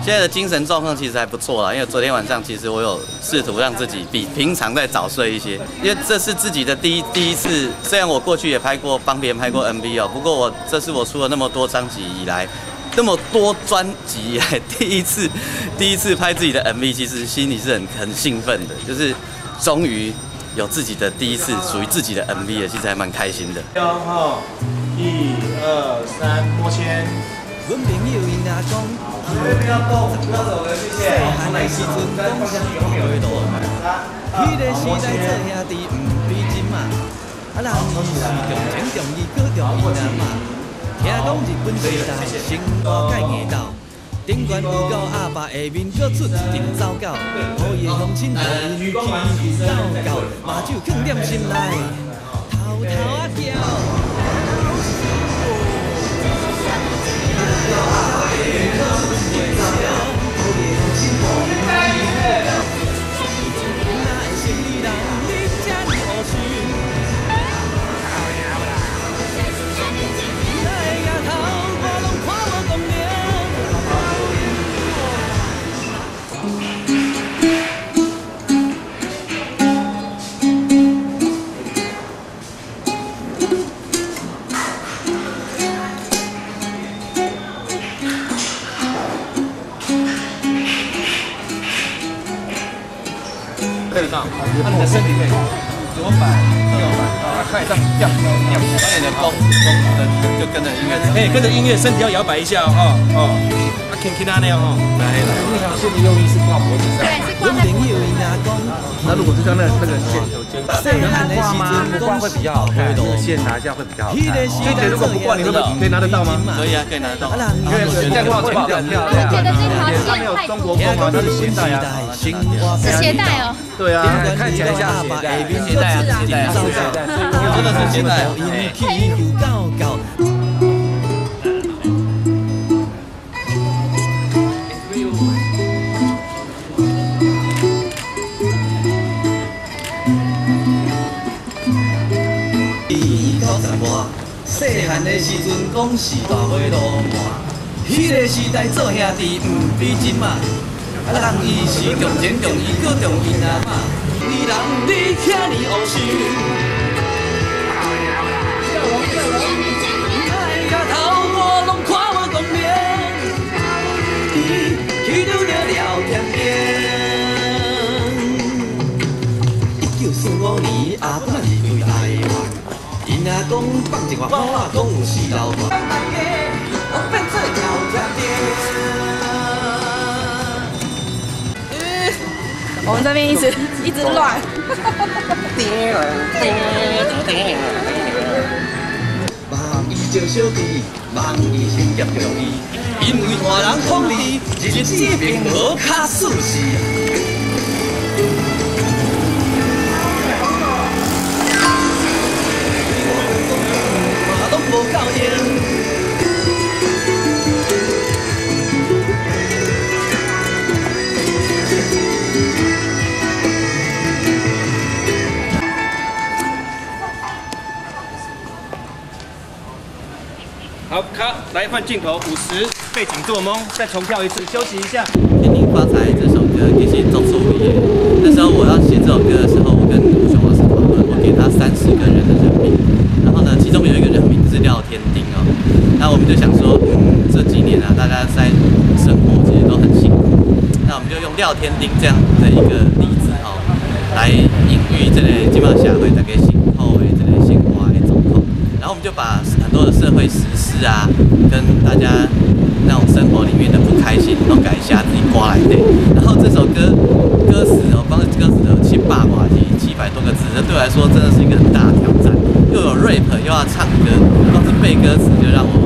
现在的精神状况其实还不错啦，因为昨天晚上其实我有试图让自己比平常再早睡一些，因为这是自己的第一次。虽然我过去也帮别人拍过 MV 哦，不过这是我出了那么多专辑以来，第一次拍自己的 MV， 其实心里是很兴奋的，就是终于有自己的第一次属于自己的 MV 了，其实还蛮开心的。1、2、3，摸签。阮朋友因阿公，细汉的时阵讲啥回路，迄个时代做兄弟毋比真嘛，人伊是重情重义，搁重义人嘛。听讲日本时代生活介硬斗，顶悬有狗阿爸下面搁出一阵走狗，好伊的乡亲互因欺负狗，麻酒藏踮心内，偷偷啊叫。对得到，那你的身体可以左摆右摆，开始这样摇，那你的弓就跟着音乐，可以跟着音乐，身体要摇摆一下哦。轻轻那样哦，来，那条线的用意是挂脖子上。对，是挂在脖子上。那如果是像那个线头肩，挂吗？不挂会比较好看，那个线拿下会比较好看。这点如果不挂，你会可以拿得到吗？可以啊，可以拿得到。因为这样挂会比较漂亮。我觉得这条线没有中国风啊，它是鞋带啊，是鞋带哦。对啊，看起来像鞋带，鞋带啊，鞋带啊，真的是鞋带。细汉的时阵讲是大尾路漫，迄个时代做兄弟毋比真嘛，人伊是重情重义，搁重义人嘛，你人你遐尼乌想，哎呀头我拢看无公明，去了了天边，1945年阿爸离开台湾。因阿公放一话，我阿公有事老大。我变做老天我们这边一直乱。望伊做小弟，望伊成业容易，因为大人统治，日子并无较舒适。无够用。好，卡，来换镜头，50，背景做懵，再重跳一次，休息一下。天庭发财这首歌其实众说纷纭。那时候我要写这首歌的时候，我跟吴雄老师讨论，我给他30个人的人名，然后呢，其中有一个人名是廖天丁哦。那我们就想说，这几年啊，大家在生活其实都很辛苦，那我们就用廖天丁这样的一个例子哦，来隐喻这个基本上社会大家辛苦的这个生活的状况。然后我们就把很多的社会时事啊，跟大家那种生活里面的不开心，都改一下自己刮来的。然后这首歌歌词哦，光是歌词有700多个字，这对我来说真的是一个很大的挑战。又有 rap， 又要唱歌，光是背歌词就让我